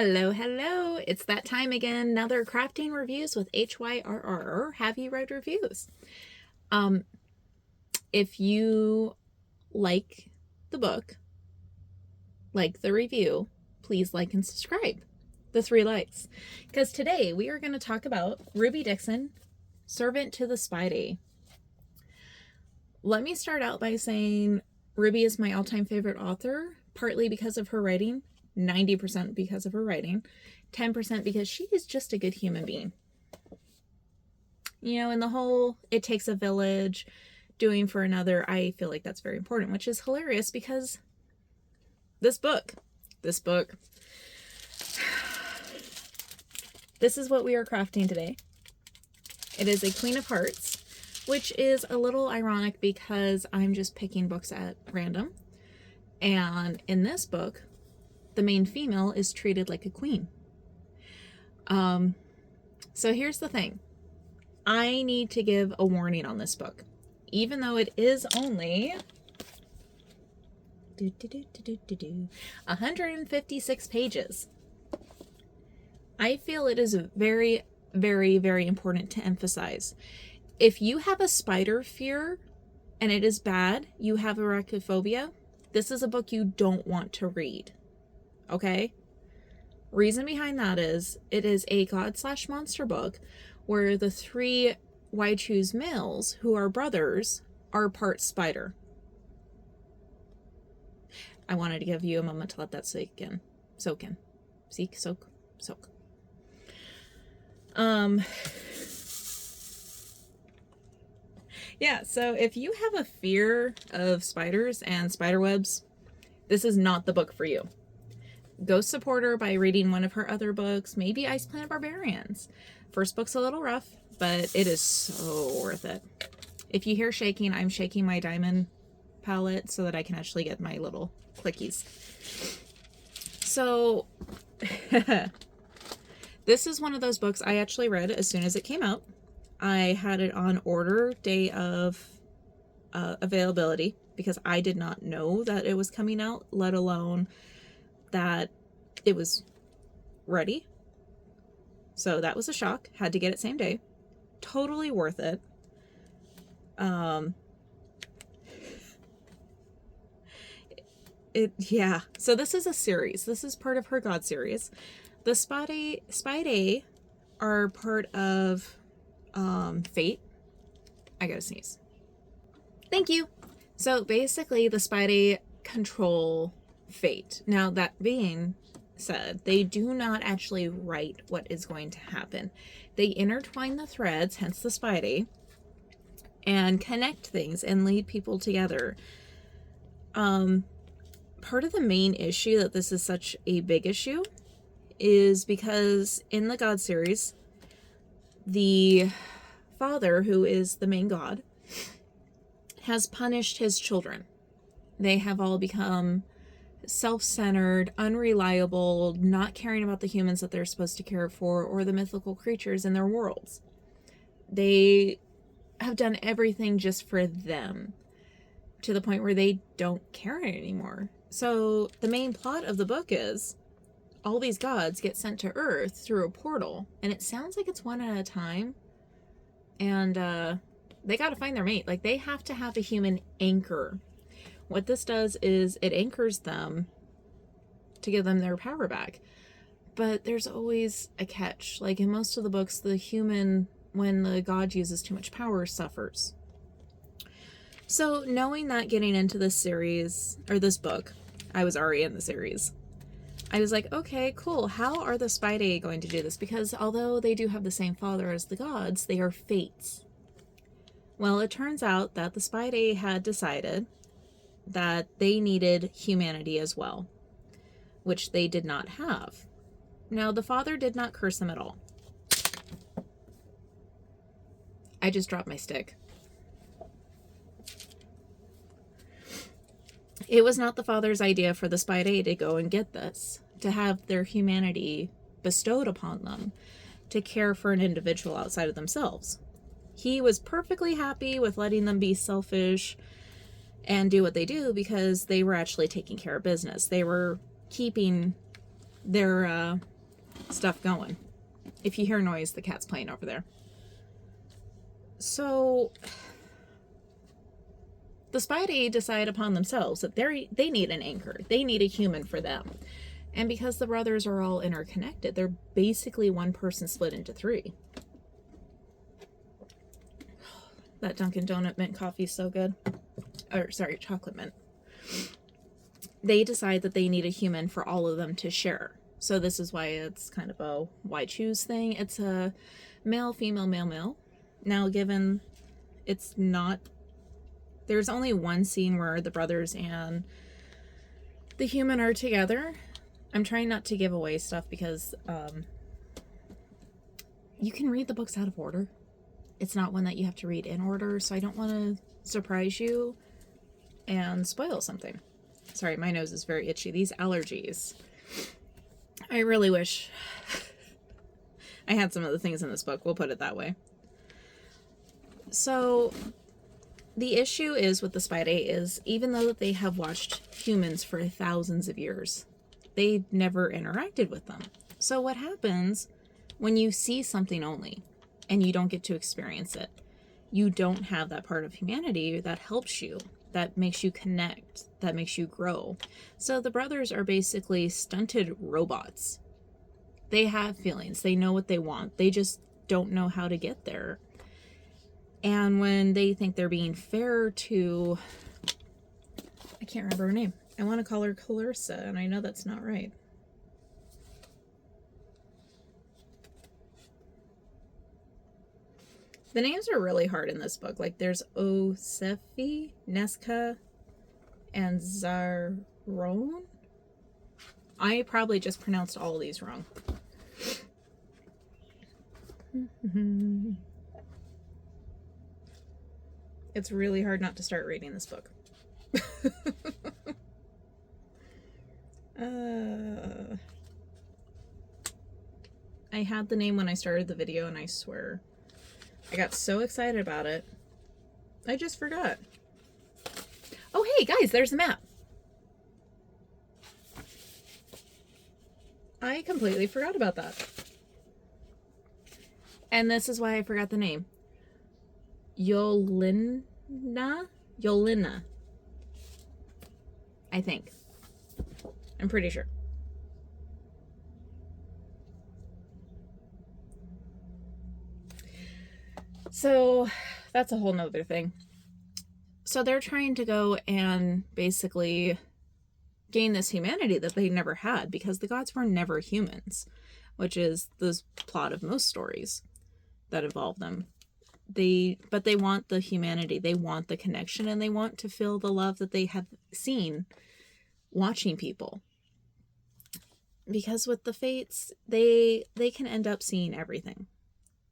Hello, hello. It's that time again. Another crafting reviews with HYRR. Have you read reviews? If you like the book, like the review, please like and subscribe. The 3 likes. Because today we are going to talk about Ruby Dixon, Servant to the Spidae. Let me start out by saying Ruby is my all-time favorite author, partly because of her writing, 90% because of her writing, 10% because she is just a good human being. You know, in the whole it takes a village, doing for another, I feel like that's very important, which is hilarious because this book, this is what we are crafting today. It is a Queen of Hearts, which is a little ironic because I'm just picking books at random. And in this book, the main female is treated like a queen. So here's the thing. I need to give a warning on this book. Even though it is only 156 pages, I feel it is very, very, very important to emphasize. If you have a spider fear and it is bad, you have arachnophobia, this is a book you don't want to read. Okay? Reason behind that is it is a god/monster book where the 3 Waichu's males, who are brothers, are part spider. I wanted to give you a moment to let that soak in. Soak. Yeah, so if you have a fear of spiders and spider webs, this is not the book for you. Go support her by reading one of her other books, maybe Ice Planet Barbarians. First book's a little rough, but it is so worth it. If you hear shaking, I'm shaking my diamond palette so that I can actually get my little clickies. So, this is one of those books I actually read as soon as it came out. I had it on order day of availability because I did not know that it was coming out, let alone that it was ready. So that was a shock. Had to get it same day. Totally worth it. Yeah. So this is a series. This is part of her God series. The Spidae are part of Fate. I gotta sneeze. Thank you. So basically the Spidae control Fate. Now, that being said, they do not actually write what is going to happen. They intertwine the threads, hence the Spidae, and connect things and lead people together. Part of the main issue that this is such a big issue is because in the God series, the father, who is the main god, has punished his children. They have all become self-centered, unreliable, not caring about the humans that they're supposed to care for or the mythical creatures in their worlds. They have done everything just for them to the point where they don't care anymore. So the main plot of the book is all these gods get sent to Earth through a portal, and it sounds like it's one at a time, and they got to find their mate. Like, they have to have a human anchor. What this does is it anchors them to give them their power back. But there's always a catch. Like in most of the books, the human, when the god uses too much power, suffers. So knowing that getting into this series, or this book, I was already in the series, I was like, okay, cool. How are the Spidae going to do this? Because although they do have the same father as the gods, they are fates. Well, it turns out that the Spidae had decided that they needed humanity as well, which they did not have. Now, the father did not curse them at all. I just dropped my stick. It was not the father's idea for the Spidae to go and get this, to have their humanity bestowed upon them, to care for an individual outside of themselves. He was perfectly happy with letting them be selfish and do what they do because they were actually taking care of business. They were keeping their stuff going. If you hear noise, the cat's playing over there. So the Spidae decide upon themselves that they need an anchor. They need a human for them. And because the brothers are all interconnected, they're basically one person split into three. That Dunkin' Donut mint coffee is so good. Or, sorry, chocolate mint. They decide that they need a human for all of them to share. So this is why it's kind of a why choose thing. It's a male, female, male, male. Now, given it's not... There's only one scene where the brothers and the human are together. I'm trying not to give away stuff because you can read the books out of order. It's not one that you have to read in order, so I don't want to surprise you and spoil something. Sorry, my nose is very itchy. These allergies. I really wish I had some of the things in this book. We'll put it that way. So the issue is with the Spidae is even though they have watched humans for thousands of years, they never interacted with them. So what happens when you see something only and you don't get to experience it? You don't have that part of humanity that helps you, that makes you connect, that makes you grow. So the brothers are basically stunted robots. They have feelings. They know what they want. They just don't know how to get there. And when they think they're being fair to... I can't remember her name. I want to call her Clarissa, and I know that's not right. The names are really hard in this book. Like, there's Osefi, Nesca, and Zaron. I probably just pronounced all of these wrong. It's really hard not to start reading this book. I had the name when I started the video, and I swear I got so excited about it, I just forgot. Oh, hey, guys, there's the map. I completely forgot about that. And this is why I forgot the name. Yolina? I think. I'm pretty sure. So that's a whole nother thing. So they're trying to go and basically gain this humanity that they never had because the gods were never humans, which is the plot of most stories that involve them. But they want the humanity, they want the connection, and they want to feel the love that they have seen watching people. Because with the fates, they can end up seeing everything.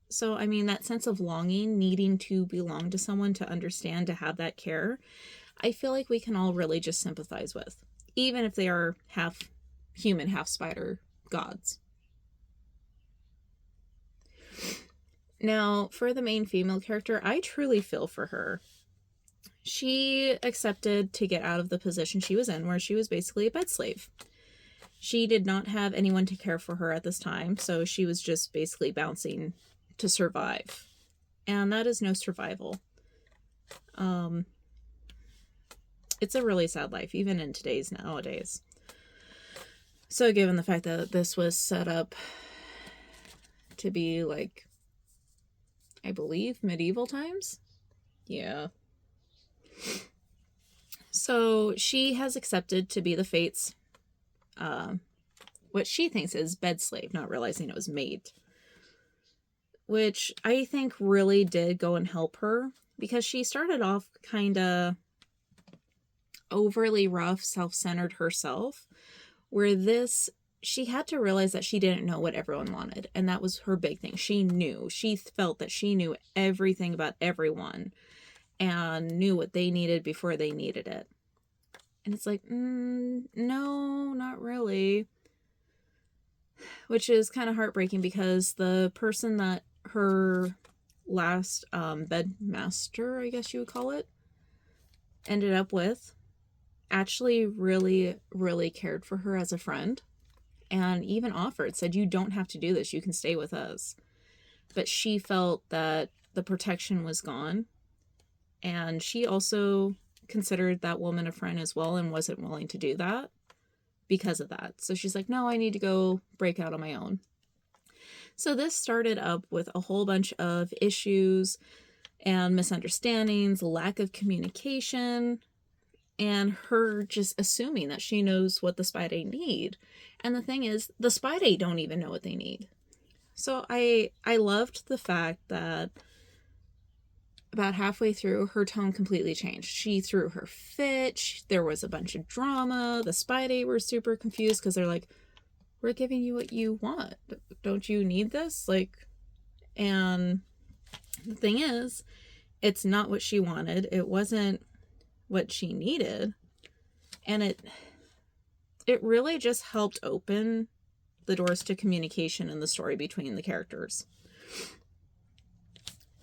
So, I mean, that sense of longing, needing to belong to someone, to understand, to have that care, I feel like we can all really just sympathize with, even if they are half human, half spider gods. Now, for the main female character, I truly feel for her. She accepted to get out of the position she was in, where she was basically a bed slave. She did not have anyone to care for her at this time, so she was just basically bouncing to survive. And that is no survival. It's a really sad life, even in nowadays. So given the fact that this was set up to be like, I believe, medieval times? Yeah. So she has accepted to be the fates, what she thinks is bed slave, not realizing it was maid. Which I think really did go and help her, because she started off kind of overly rough, self-centered herself, where she had to realize that she didn't know what everyone wanted, and that was her big thing. She felt that she knew everything about everyone and knew what they needed before they needed it. And it's like, no, not really. Which is kind of heartbreaking, because the person that her last bedmaster, I guess you would call it, ended up with, actually really, really cared for her as a friend and even offered, said, you don't have to do this, you can stay with us. But she felt that the protection was gone, and she also considered that woman a friend as well and wasn't willing to do that because of that. So she's like, no, I need to go break out on my own. So this started up with a whole bunch of issues and misunderstandings, lack of communication, and her just assuming that she knows what the Spidae need. And the thing is, the Spidae don't even know what they need. So I loved the fact that about halfway through, her tone completely changed. She threw her fit. There was a bunch of drama. The Spidae were super confused because they're like, we're giving you what you want. Don't you need this? Like, and the thing is, it's not what she wanted. It wasn't what she needed. And it really just helped open the doors to communication in the story between the characters,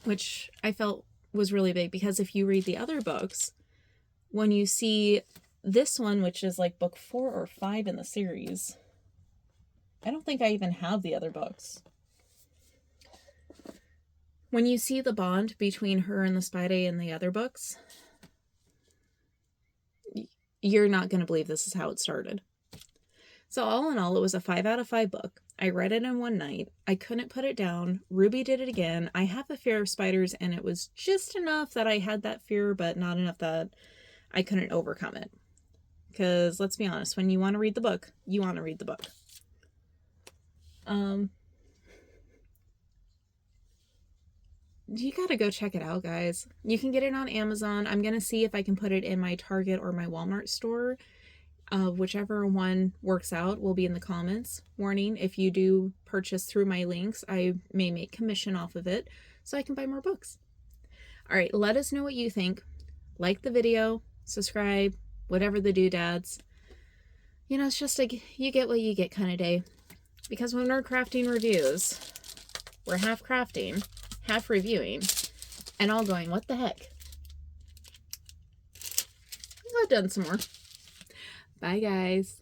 which I felt was really big, because if you read the other books, when you see this one, which is like book 4 or 5 in the series, I don't think I even have the other books. When you see the bond between her and the Spidae in the other books, you're not going to believe this is how it started. So all in all, it was a 5 out of 5 book. I read it in one night. I couldn't put it down. Ruby did it again. I have a fear of spiders, and it was just enough that I had that fear, but not enough that I couldn't overcome it. Because let's be honest, when you want to read the book, you want to read the book. You gotta go check it out, guys. You can get it on Amazon. I'm gonna see if I can put it in my Target or my Walmart store. Whichever one works out will be in the comments. Warning, if you do purchase through my links, I may make commission off of it so I can buy more books. All right, let us know what you think. Like the video, subscribe, whatever the doodads. You know, it's just like you get what you get kind of day. Because when we're crafting reviews, we're half crafting, half reviewing, and all going, what the heck? I've done some more. Bye, guys.